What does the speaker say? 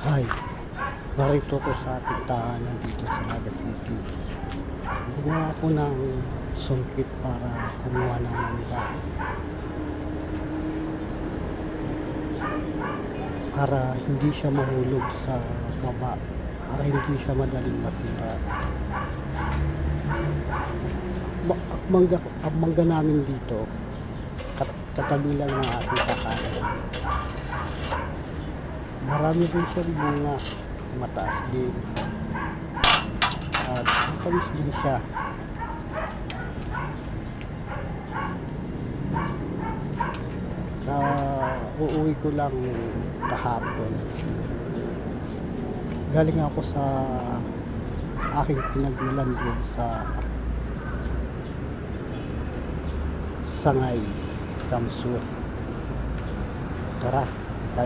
Hi, narito ko sa ating tahanan dito sa Naga City. Gumawa ako ng sungkit para kumuha ng mangga. Para hindi siya mahulog sa baba. Para hindi siya madaling masira. Ang mangga namin dito, katabi lang ng ating tahanan. Marami rin siyang bunga, mataas din at matamis din siya. Uuwi ko lang kahapon. Galing ako sa aking pinaglalandrob sa Sangay, Kamsur. Tara.